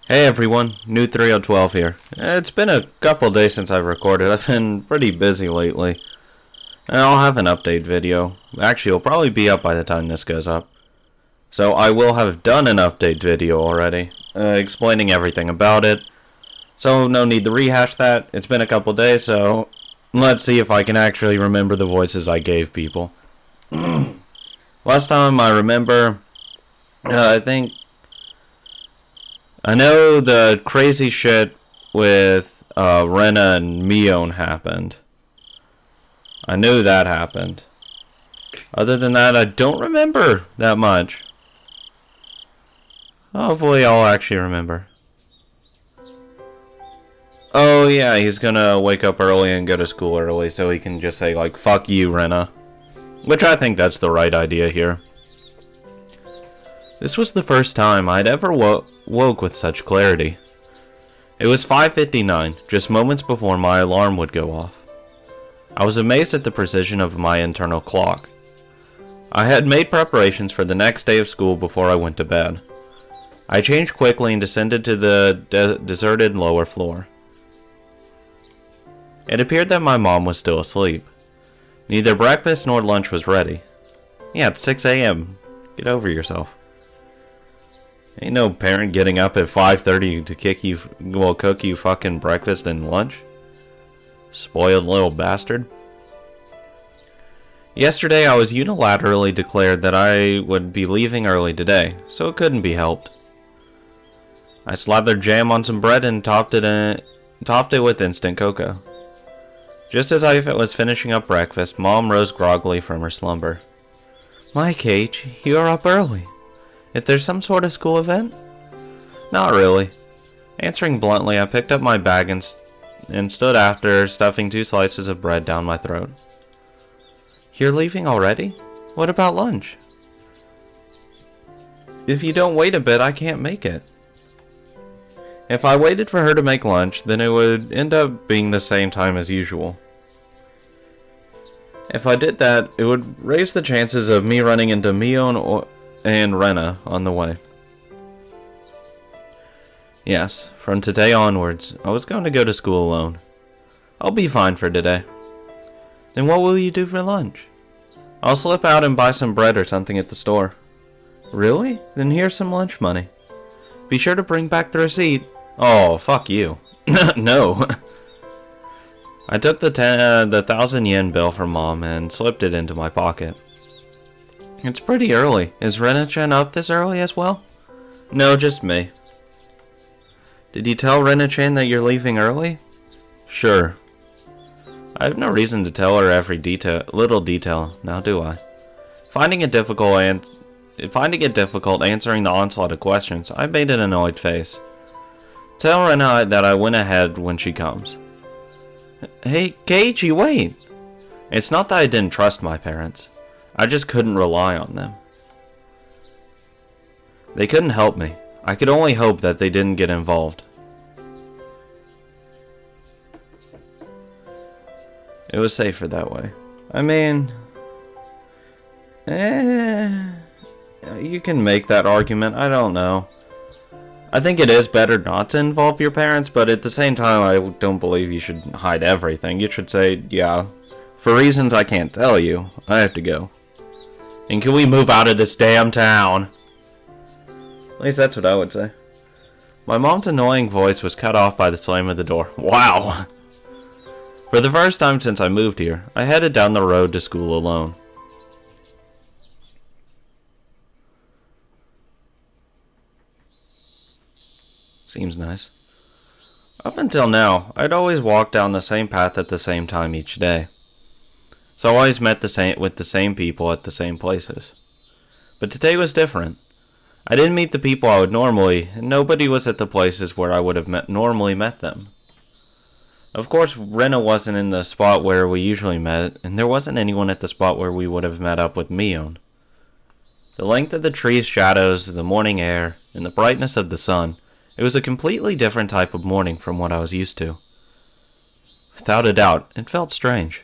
Hey everyone, new 3012 here. It's been a couple days since I've recorded. I've been pretty busy lately. And I'll have an update video. Actually, it'll probably be up by the time this goes up. So I will have done an update video already, explaining everything about it. So no need to rehash that. It's been a couple days, so let's see if I can actually remember the voices I gave people. Last time I remember, I know the crazy shit with Rena and Mion happened. I knew that happened. Other than that, I don't remember that much. Hopefully I'll actually remember. Oh yeah, he's gonna wake up early and go to school early so he can just say like, fuck you, Rena. Which I think that's the right idea here. This was the first time I'd ever woke with such clarity. It was 5:59, just moments before my alarm would go off. I was amazed at the precision of my internal clock. I had made preparations for the next day of school before I went to bed. I changed quickly and descended to the deserted lower floor. It appeared that my mom was still asleep. Neither breakfast nor lunch was ready. Yeah, it's 6 a.m. Get over yourself. Ain't no parent getting up at 5:30 to cook you fucking breakfast and lunch. Spoiled little bastard. Yesterday I was unilaterally declared that I would be leaving early today, so it couldn't be helped. I slathered jam on some bread and topped it with instant cocoa. Just as I was finishing up breakfast, Mom rose groggily from her slumber. "My Cage, you are up early. If there's some sort of school event?" "Not really." Answering bluntly, I picked up my bag and stood after, stuffing 2 slices of bread down my throat. "You're leaving already? What about lunch?" "If you don't wait a bit, I can't make it." If I waited for her to make lunch, then it would end up being the same time as usual. If I did that, it would raise the chances of me running into Mion and Rena on the way. Yes, from today onwards, I was going to go to school alone. I'll be fine for today. Then what will you do for lunch? I'll slip out and buy some bread or something at the store. Really? Then here's some lunch money. Be sure to bring back the receipt. Oh, fuck you. No. I took the 1,000 yen bill from Mom and slipped it into my pocket. It's pretty early. Is Rena-chan up this early as well? No, just me. Did you tell Rena-chan that you're leaving early? Sure. I have no reason to tell her every little detail, now do I? Finding it difficult answering the onslaught of questions, I made an annoyed face. Tell Rena that I went ahead when she comes. Hey, Keiichi, wait! It's not that I didn't trust my parents. I just couldn't rely on them. They couldn't help me. I could only hope that they didn't get involved. It was safer that way. I mean... you can make that argument, I don't know. I think it is better not to involve your parents, but at the same time, I don't believe you should hide everything. You should say, yeah, for reasons I can't tell you, I have to go. And can we move out of this damn town? At least that's what I would say. My mom's annoying voice was cut off by the slam of the door. Wow! For the first time since I moved here, I headed down the road to school alone. Seems nice. Up until now, I'd always walked down the same path at the same time each day. So I always met with the same people at the same places. But today was different. I didn't meet the people I would normally, and nobody was at the places where I would have normally met them. Of course, Rena wasn't in the spot where we usually met, and there wasn't anyone at the spot where we would have met up with Mion. The length of the trees' shadows, the morning air, and the brightness of the sun, it was a completely different type of morning from what I was used to. Without a doubt, it felt strange.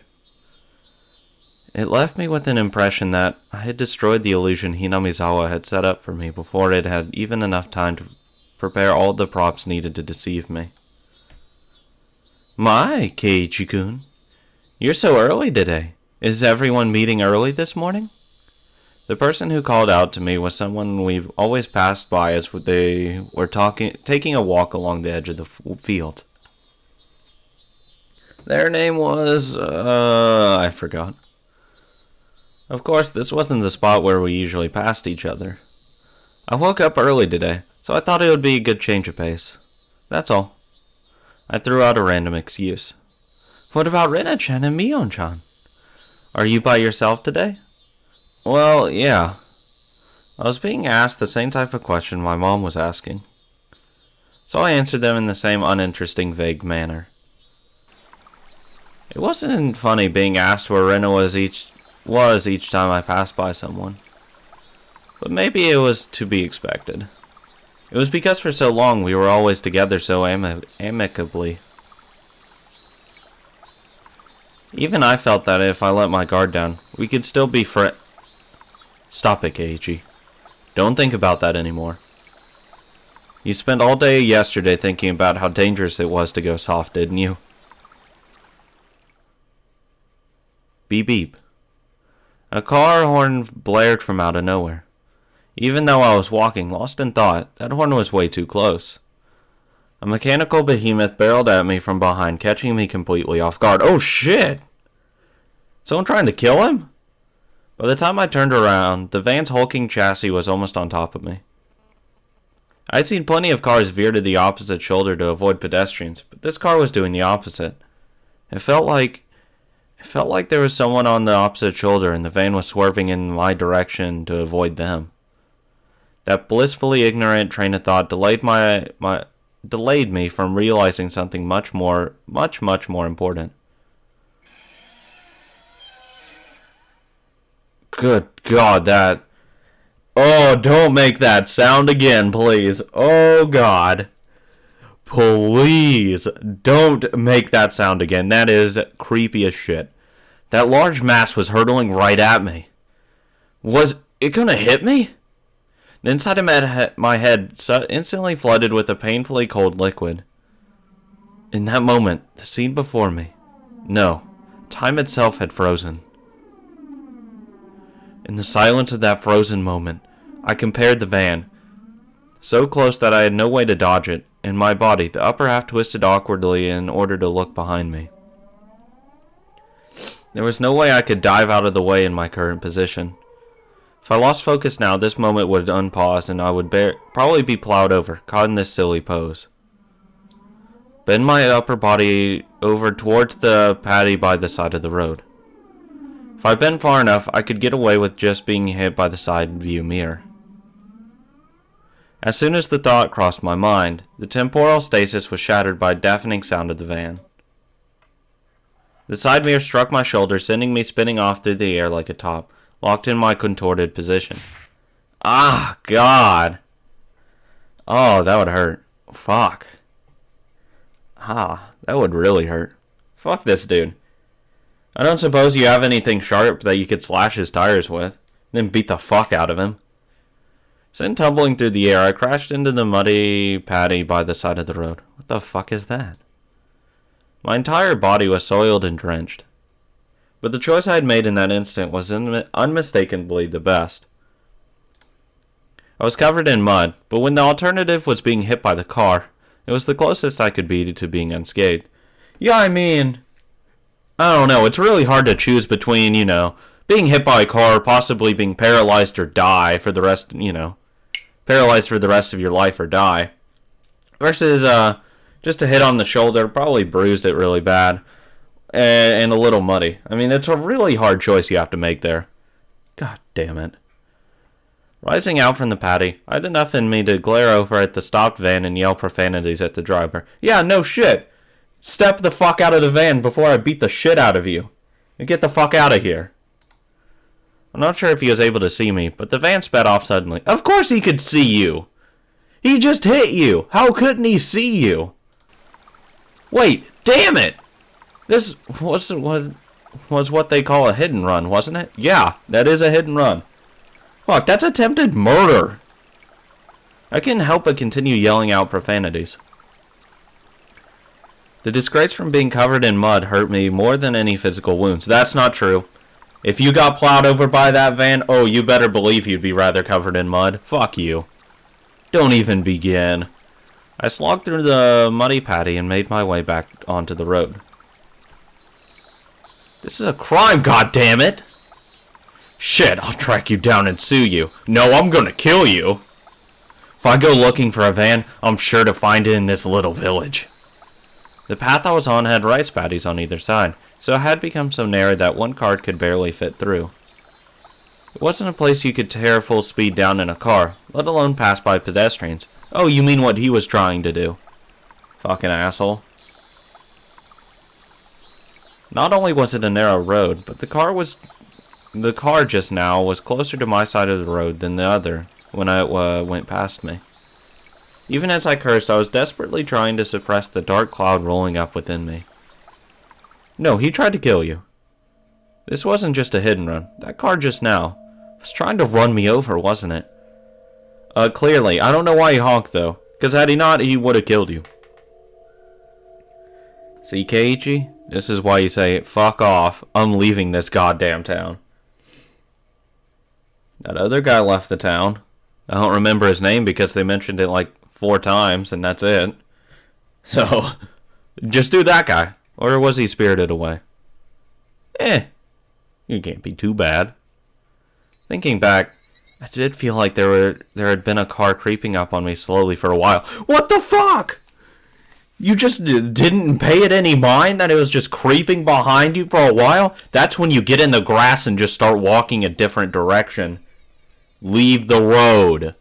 It left me with an impression that I had destroyed the illusion Hinamizawa had set up for me before it had even enough time prepare all the props needed to deceive me. My, Keiichi-kun, you're so early today. Is everyone meeting early this morning? The person who called out to me was someone we've always passed by as they were taking a walk along the edge of the field. Their name was, I forgot. Of course, this wasn't the spot where we usually passed each other. I woke up early today, so I thought it would be a good change of pace. That's all. I threw out a random excuse. What about Rena-chan and Mion-chan? Are you by yourself today? Well, yeah. I was being asked the same type of question my mom was asking. So I answered them in the same uninteresting, vague manner. It wasn't funny being asked where Rena was each time I passed by someone. But maybe it was to be expected. It was because for so long we were always together so amicably. Even I felt that if I let my guard down, we could still be Stop it, Keiichi. Don't think about that anymore. You spent all day yesterday thinking about how dangerous it was to go soft, didn't you? Beep beep. A car horn blared from out of nowhere. Even though I was walking, lost in thought, that horn was way too close. A mechanical behemoth barreled at me from behind, catching me completely off guard. Oh shit! Someone trying to kill him? By the time I turned around, the van's hulking chassis was almost on top of me. I'd seen plenty of cars veer to the opposite shoulder to avoid pedestrians, but this car was doing the opposite. It felt like there was someone on the opposite shoulder and the van was swerving in my direction to avoid them. That blissfully ignorant train of thought delayed me from realizing something much more important. Good God, that... Oh, don't make that sound again, please. Oh, God. Please, don't make that sound again. That is creepy as shit. That large mass was hurtling right at me. Was it gonna hit me? The inside of my head instantly flooded with a painfully cold liquid. In that moment, the scene before me... No, time itself had frozen. In the silence of that frozen moment, I compared the van, so close that I had no way to dodge it, and my body, the upper half twisted awkwardly in order to look behind me. There was no way I could dive out of the way in my current position. If I lost focus now, this moment would unpause and I would probably be plowed over, caught in this silly pose. Bend my upper body over towards the paddy by the side of the road. If I bent far enough, I could get away with just being hit by the side view mirror. As soon as the thought crossed my mind, the temporal stasis was shattered by a deafening sound of the van. The side mirror struck my shoulder, sending me spinning off through the air like a top, locked in my contorted position. Ah, God! Oh, that would hurt. Fuck. Ah, that would really hurt. Fuck this dude. I don't suppose you have anything sharp that you could slash his tires with, then beat the fuck out of him. Sent tumbling through the air, I crashed into the muddy paddy by the side of the road. What the fuck is that? My entire body was soiled and drenched. But the choice I had made in that instant was unmistakably the best. I was covered in mud, but when the alternative was being hit by the car, it was the closest I could be to being unscathed. Yeah, I mean... I don't know, it's really hard to choose between, being hit by a car, possibly being paralyzed or die for the rest, paralyzed for the rest of your life or die, versus, just a hit on the shoulder, probably bruised it really bad, and a little muddy. I mean, it's a really hard choice you have to make there. God damn it. Rising out from the paddy, I had enough in me to glare over at the stopped van and yell profanities at the driver. Yeah, no shit. Step the fuck out of the van before I beat the shit out of you. And get the fuck out of here. I'm not sure if he was able to see me, but the van sped off suddenly. Of course he could see you! He just hit you! How couldn't he see you? Wait, damn it! This was what they call a hit and run, wasn't it? Yeah, that is a hit and run. Fuck, that's attempted murder. I couldn't help but continue yelling out profanities. The disgrace from being covered in mud hurt me more than any physical wounds. That's not true. If you got plowed over by that van, oh, you better believe you'd be rather covered in mud. Fuck you. Don't even begin. I slogged through the muddy patty and made my way back onto the road. This is a crime, goddammit! Shit, I'll track you down and sue you. No, I'm gonna kill you. If I go looking for a van, I'm sure to find it in this little village. The path I was on had rice paddies on either side, so it had become so narrow that one cart could barely fit through. It wasn't a place you could tear full speed down in a car, let alone pass by pedestrians. Oh, you mean what he was trying to do. Fucking asshole. Not only was it a narrow road, but the car just now was closer to my side of the road than the other when it went past me. Even as I cursed, I was desperately trying to suppress the dark cloud rolling up within me. No, he tried to kill you. This wasn't just a hit and run. That car just now was trying to run me over, wasn't it? Clearly. I don't know why he honked, though. Because had he not, he would have killed you. See, Keiichi? This is why you say, fuck off. I'm leaving this goddamn town. That other guy left the town. I don't remember his name because they mentioned it like 4 times, and that's it. So, just do that guy. Or was he spirited away? You can't be too bad. Thinking back, I did feel like there had been a car creeping up on me slowly for a while. What the fuck? You just didn't pay it any mind that it was just creeping behind you for a while? That's when you get in the grass and just start walking a different direction. Leave the road.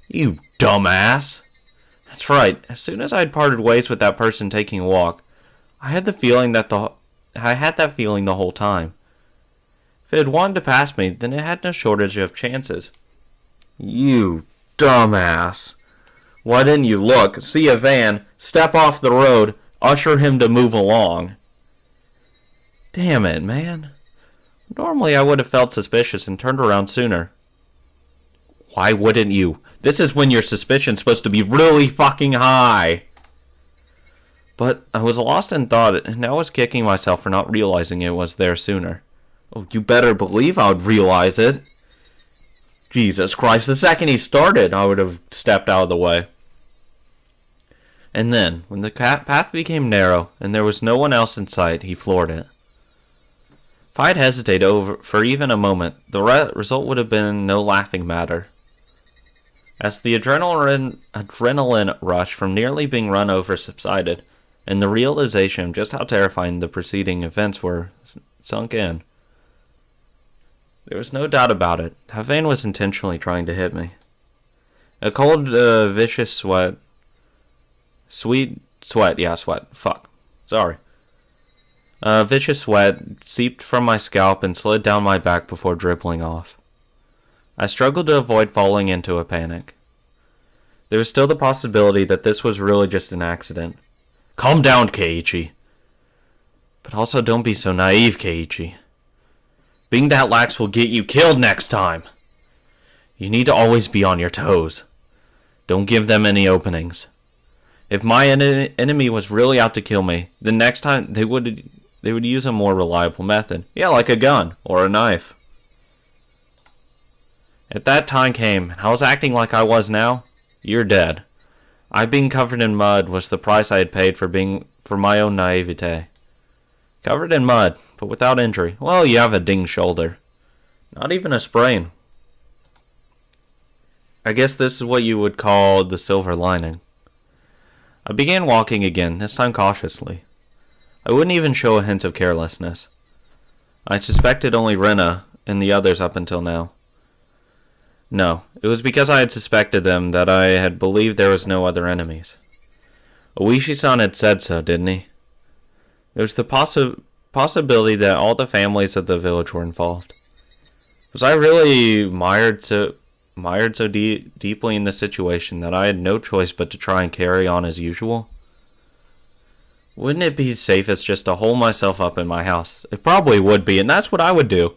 You dumbass. That's right. As soon as I'd parted ways with that person taking a walk, I had that feeling the whole time. If it had wanted to pass me, then it had no shortage of chances. You dumbass. Why didn't you look, see a van, step off the road, usher him to move along? Damn it, man. Normally I would have felt suspicious and turned around sooner. Why wouldn't you? This is when your suspicion's supposed to be really fucking high. But I was lost in thought, and I was kicking myself for not realizing it was there sooner. Oh, you better believe I would realize it. Jesus Christ, the second he started, I would have stepped out of the way. And then, when the path became narrow, and there was no one else in sight, he floored it. If I had hesitated for even a moment, the result would have been no laughing matter. As the adrenaline rush from nearly being run over subsided, and the realization of just how terrifying the preceding events were sunk in, there was no doubt about it. That van was intentionally trying to hit me. A cold, vicious sweat. Vicious sweat seeped from my scalp and slid down my back before dribbling off. I struggled to avoid falling into a panic. There was still the possibility that this was really just an accident. Calm down, Keiichi. But also don't be so naive, Keiichi. Being that lax will get you killed next time. You need to always be on your toes. Don't give them any openings. If my enemy was really out to kill me, then next time they would use a more reliable method. Yeah, like a gun or a knife. If that time came and I was acting like I was now, you're dead. I being covered in mud was the price I had paid for my own naivete. Covered in mud, but without injury. Well, you have a dinged shoulder. Not even a sprain. I guess this is what you would call the silver lining. I began walking again, this time cautiously. I wouldn't even show a hint of carelessness. I suspected only Rena and the others up until now. No, it was because I had suspected them that I had believed there was no other enemies. Oishi-san had said so, didn't he? There was the possibility that all the families of the village were involved. Was I really mired so deeply in the situation that I had no choice but to try and carry on as usual? Wouldn't it be safest just to hole myself up in my house? It probably would be, and that's what I would do.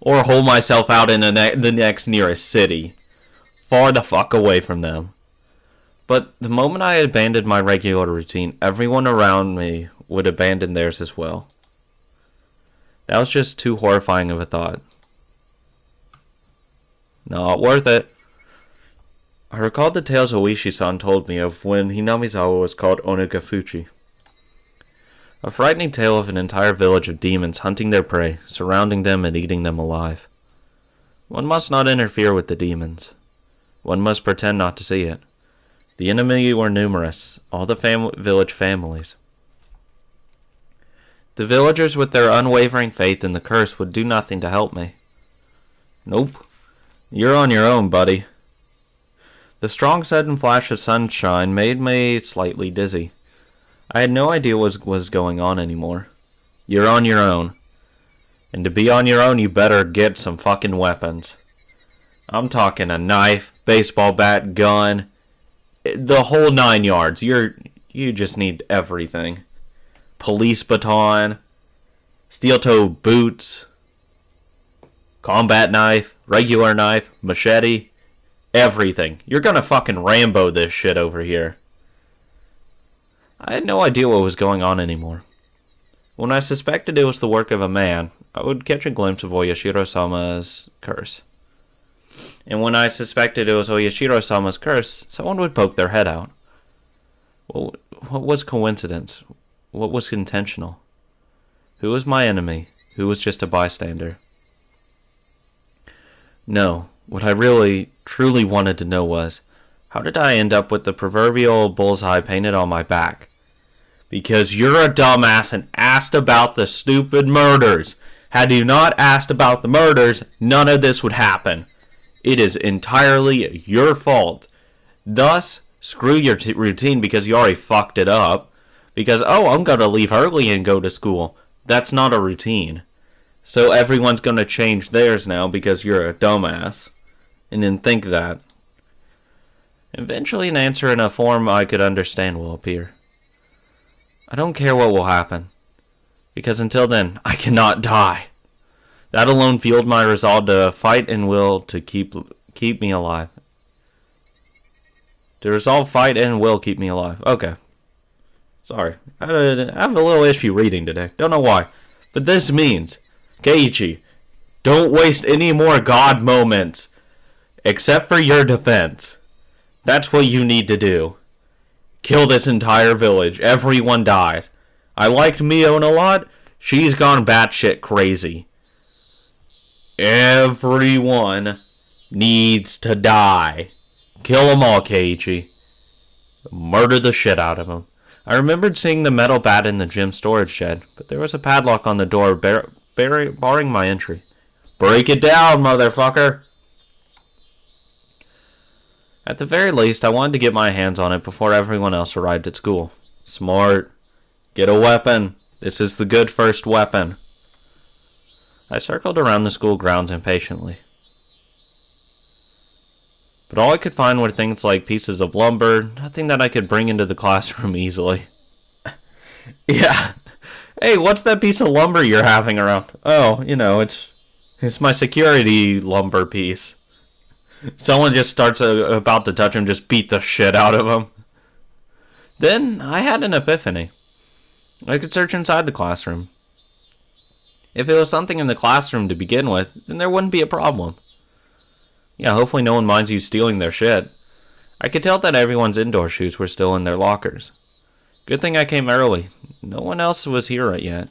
Or hole myself out in the next nearest city. far the fuck away from them. But the moment I abandoned my regular routine, everyone around me would abandon theirs as well. That was just too horrifying of a thought. Not worth it. I recalled the tales Oishi-san told me of when Hinamizawa was called Onagafuchi. A frightening tale of an entire village of demons hunting their prey, surrounding them and eating them alive. One must not interfere with the demons. One must pretend not to see it. The enemy were numerous, all the village families. The villagers with their unwavering faith in the curse would do nothing to help me. Nope. You're on your own, buddy. The strong sudden flash of sunshine made me slightly dizzy. I had no idea what was going on anymore. You're on your own. And to be on your own, you better get some fucking weapons. I'm talking a knife, baseball bat, gun, the whole 9 yards. You just need everything. Police baton, steel-toed boots, combat knife, regular knife, machete, everything. You're gonna fucking Rambo this shit over here. I had no idea what was going on anymore. When I suspected it was the work of a man, I would catch a glimpse of Oyashiro-sama's curse. And when I suspected it was Oyashiro-sama's curse, someone would poke their head out. Well, what was coincidence? What was intentional? Who was my enemy? Who was just a bystander? No, what I really, truly wanted to know was, how did I end up with the proverbial bullseye painted on my back? Because you're a dumbass and asked about the stupid murders. Had you not asked about the murders, none of this would happen. It is entirely your fault. Thus, screw your routine because you already fucked it up. Because, I'm going to leave early and go to school. That's not a routine. So everyone's going to change theirs now because you're a dumbass. And then think that. Eventually an answer in a form I could understand will appear. I don't care what will happen. Because until then, I cannot die. That alone fueled my resolve to fight and will to keep me alive. To resolve, fight, and will keep me alive. Okay. Sorry. I have a little issue reading today. Don't know why. But this means, Keiichi, don't waste any more God moments. Except for your defense. That's what you need to do. Kill this entire village. Everyone dies. I liked Mion a lot. She's gone batshit crazy. Everyone needs to die. Kill them all, Keiichi. Murder the shit out of them. I remembered seeing the metal bat in the gym storage shed, but there was a padlock on the door barring my entry. Break it down, motherfucker! At the very least, I wanted to get my hands on it before everyone else arrived at school. Smart. Get a weapon. This is the good first weapon. I circled around the school grounds impatiently. But all I could find were things like pieces of lumber, nothing that I could bring into the classroom easily. Yeah. Hey, what's that piece of lumber you're having around? Oh, it's my security lumber piece. Someone just starts about to touch him, just beat the shit out of him. Then I had an epiphany. I could search inside the classroom. If it was something in the classroom to begin with, then there wouldn't be a problem. Yeah, hopefully no one minds you stealing their shit. I could tell that everyone's indoor shoes were still in their lockers. Good thing I came early. No one else was here yet.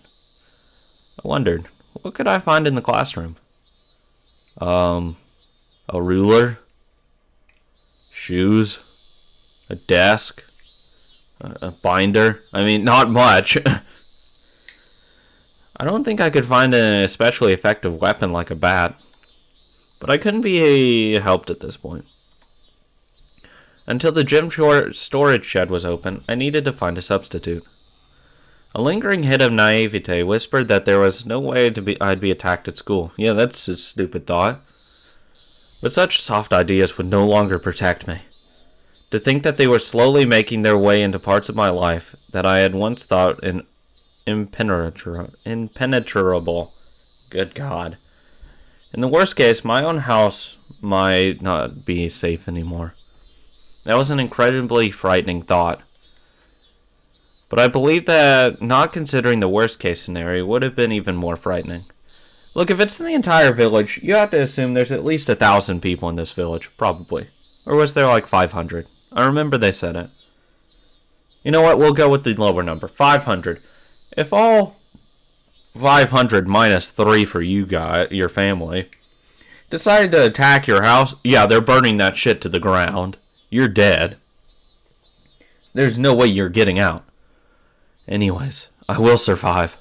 I wondered, what could I find in the classroom? A ruler? Shoes? A desk? A binder? I mean, not much. I don't think I could find an especially effective weapon like a bat. But I couldn't be helped at this point. Until the gym storage shed was open, I needed to find a substitute. A lingering hint of naivete whispered that there was no way I'd be attacked at school. Yeah, that's a stupid thought. But such soft ideas would no longer protect me. To think that they were slowly making their way into parts of my life that I had once thought impenetrable. Good God. In the worst case, my own house might not be safe anymore. That was an incredibly frightening thought. But I believe that not considering the worst case scenario would have been even more frightening. Look, if it's in the entire village, you have to assume there's at least 1,000 people in this village, probably. Or was there like 500? I remember they said it. You know what, we'll go with the lower number, 500. If all 500 minus 3 for you guys, your family, decided to attack your house, yeah, they're burning that shit to the ground. You're dead. There's no way you're getting out. Anyways, I will survive.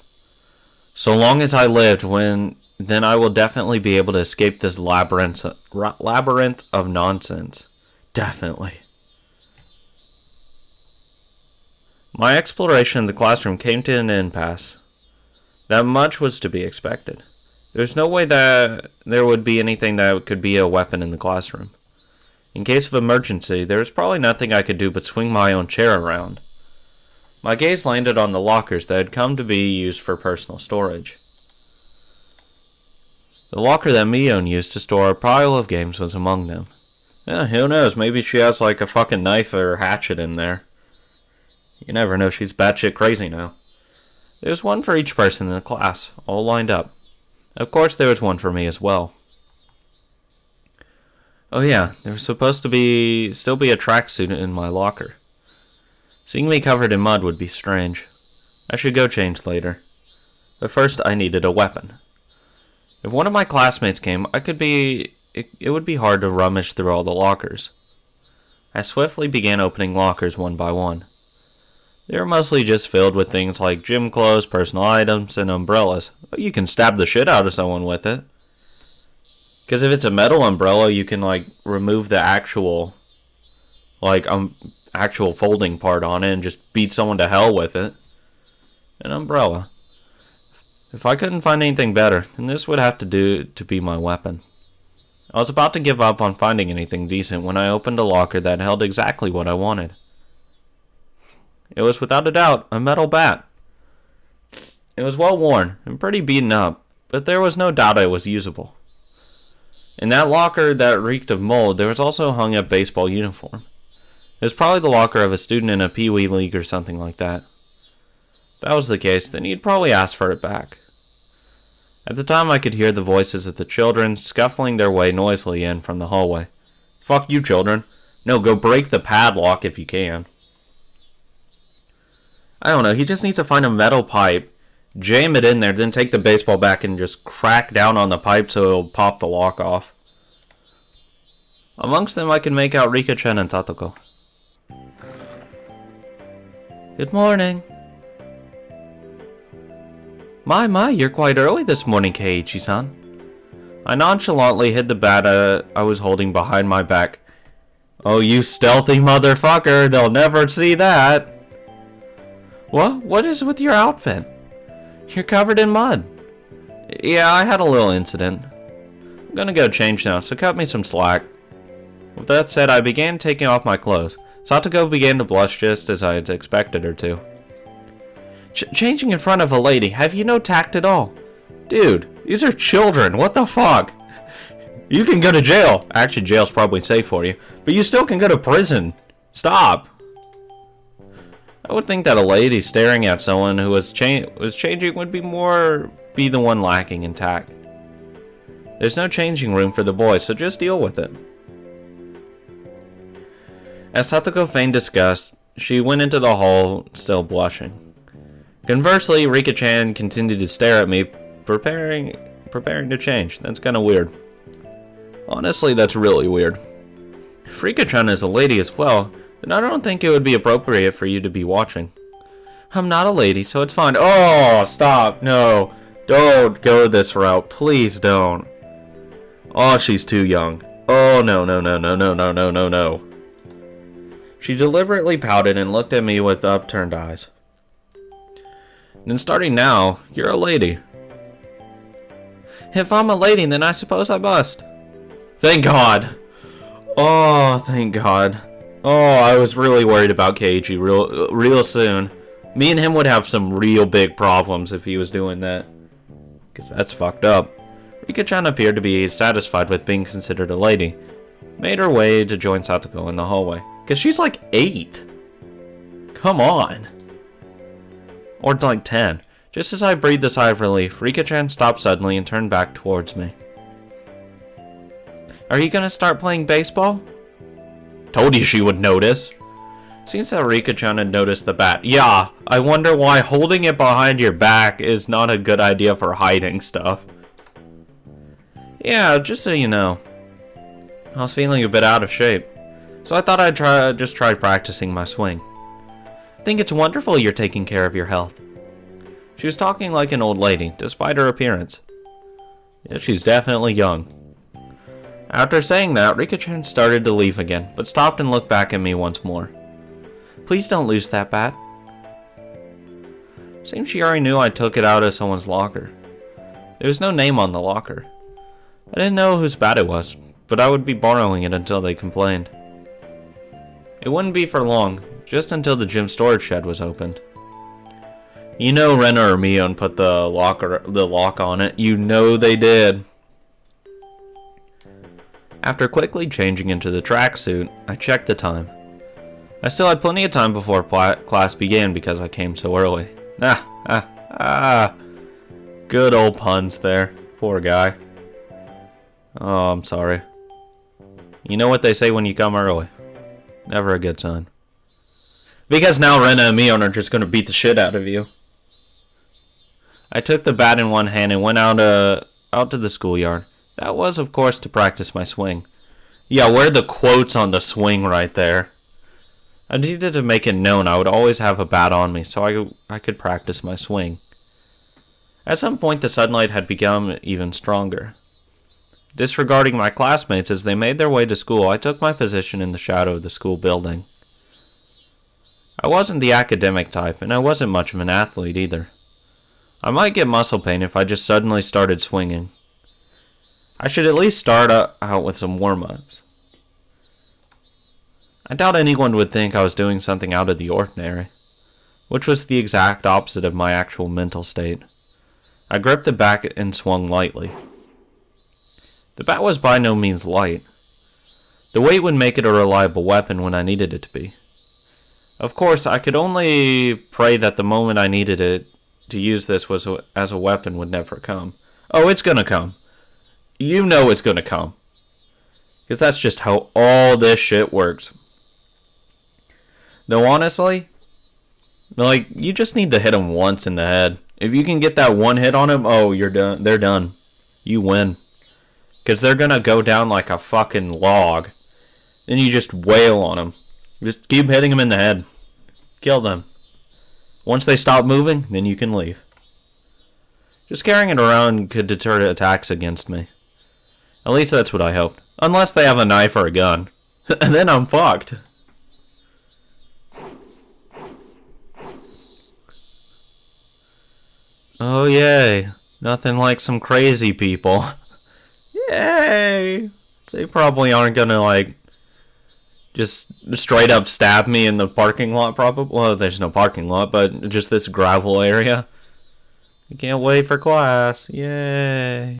So long as I lived, then I will definitely be able to escape this labyrinth of nonsense. Definitely. My exploration of the classroom came to an impasse. That much was to be expected. There's no way that there would be anything that could be a weapon in the classroom. In case of emergency, there was probably nothing I could do but swing my own chair around. My gaze landed on the lockers that had come to be used for personal storage. The locker that Mion used to store a pile of games was among them. Yeah, who knows, maybe she has like a fucking knife or hatchet in there. You never know, she's batshit crazy now. There was one for each person in the class, all lined up. Of course there was one for me as well. Oh yeah, there was supposed to still be a tracksuit in my locker. Seeing me covered in mud would be strange. I should go change later. But first I needed a weapon. If one of my classmates came, it would be hard to rummage through all the lockers. I swiftly began opening lockers one by one. They were mostly just filled with things like gym clothes, personal items, and umbrellas. You can stab the shit out of someone with it. Because if it's a metal umbrella, you can remove the actual folding part on it and just beat someone to hell with it. An umbrella. If I couldn't find anything better, then this would have to be my weapon. I was about to give up on finding anything decent when I opened a locker that held exactly what I wanted. It was without a doubt a metal bat. It was well worn and pretty beaten up, but there was no doubt it was usable. In that locker that reeked of mold, there was also hung a baseball uniform. It was probably the locker of a student in a Pee-wee league or something like that. If that was the case, then he'd probably ask for it back. At the time, I could hear the voices of the children scuffling their way noisily in from the hallway. Fuck you, children. No, go break the padlock if you can. I don't know, he just needs to find a metal pipe, jam it in there, then take the baseball bat and just crack down on the pipe so it'll pop the lock off. Amongst them, I can make out Rika-chan and Tatoko. Good morning. My, you're quite early this morning, Keiichi-san. I nonchalantly hid the bat I was holding behind my back. Oh, you stealthy motherfucker, they'll never see that. What is with your outfit? You're covered in mud. Yeah, I had a little incident. I'm gonna go change now, so cut me some slack. With that said, I began taking off my clothes. Satoko began to blush just as I had expected her to. Changing in front of a lady, have you no tact at all? Dude, these are children, what the fuck? You can go to jail. Actually, jail's probably safe for you. But you still can go to prison. Stop. I would think that a lady staring at someone who was changing would be the one lacking in tact. There's no changing room for the boys, so just deal with it. As Satoko feigned disgust, she went into the hall, still blushing. Conversely, Rika-chan continued to stare at me, preparing to change. That's kind of weird. Honestly, that's really weird. If Rika-chan is a lady as well, then I don't think it would be appropriate for you to be watching. I'm not a lady, so it's fine. Oh, stop. No. Don't go this route. Please don't. Oh, she's too young. Oh, no. She deliberately pouted and looked at me with upturned eyes. Then starting now, you're a lady. If I'm a lady, then I suppose I must. Thank God. Oh, thank God. Oh, I was really worried about Keiji real soon. Me and him would have some real big problems if he was doing that. Because that's fucked up. Rika-chan appeared to be satisfied with being considered a lady. Made her way to join Satoko in the hallway. Because she's like 8. Come on. Or like 10. Just as I breathed a sigh of relief, Rika-chan stopped suddenly and turned back towards me. Are you gonna start playing baseball? Told you she would notice. Seems that Rika-chan had noticed the bat. Yeah, I wonder why holding it behind your back is not a good idea for hiding stuff. Yeah, just so you know. I was feeling a bit out of shape, so I thought I'd just try practicing my swing. I think it's wonderful you're taking care of your health. She was talking like an old lady, despite her appearance. Yeah, she's definitely young. After saying that, Rika-chan started to leave again, but stopped and looked back at me once more. Please don't lose that bat. Seems she already knew I took it out of someone's locker. There was no name on the locker. I didn't know whose bat it was, but I would be borrowing it until they complained. It wouldn't be for long, just until the gym storage shed was opened. You know Rena or Mion put the lock on it. You know they did. After quickly changing into the tracksuit, I checked the time. I still had plenty of time before class began because I came so early. Good old puns there. Poor guy. Oh, I'm sorry. You know what they say when you come early? Never a good sign. Because now Rena and Mion are just going to beat the shit out of you. I took the bat in one hand and went out to the schoolyard. That was, of course, to practice my swing. Yeah, where are the quotes on the swing right there? I needed to make it known I would always have a bat on me so I could practice my swing. At some point, the sunlight had become even stronger. Disregarding my classmates as they made their way to school, I took my position in the shadow of the school building. I wasn't the academic type, and I wasn't much of an athlete either. I might get muscle pain if I just suddenly started swinging. I should at least start out with some warm-ups. I doubt anyone would think I was doing something out of the ordinary, which was the exact opposite of my actual mental state. I gripped the bat and swung lightly. The bat was by no means light. The weight would make it a reliable weapon when I needed it to be. Of course, I could only pray that the moment I needed it to use this as a weapon would never come. Oh, it's gonna come. You know it's gonna come. Because that's just how all this shit works. Though honestly, like, you just need to hit them once in the head. If you can get that one hit on them, oh, you're done. They're done. You win. Because they're gonna go down like a fucking log. Then you just wail on them. Just keep hitting them in the head. Kill them. Once they stop moving, then you can leave. Just carrying it around could deter attacks against me. At least that's what I hoped. Unless they have a knife or a gun. And then I'm fucked. Oh yay. Nothing like some crazy people. Yay! They probably aren't gonna, like, just straight up stab me in the parking lot, probably. Well, there's no parking lot, but just this gravel area. I can't wait for class. Yay!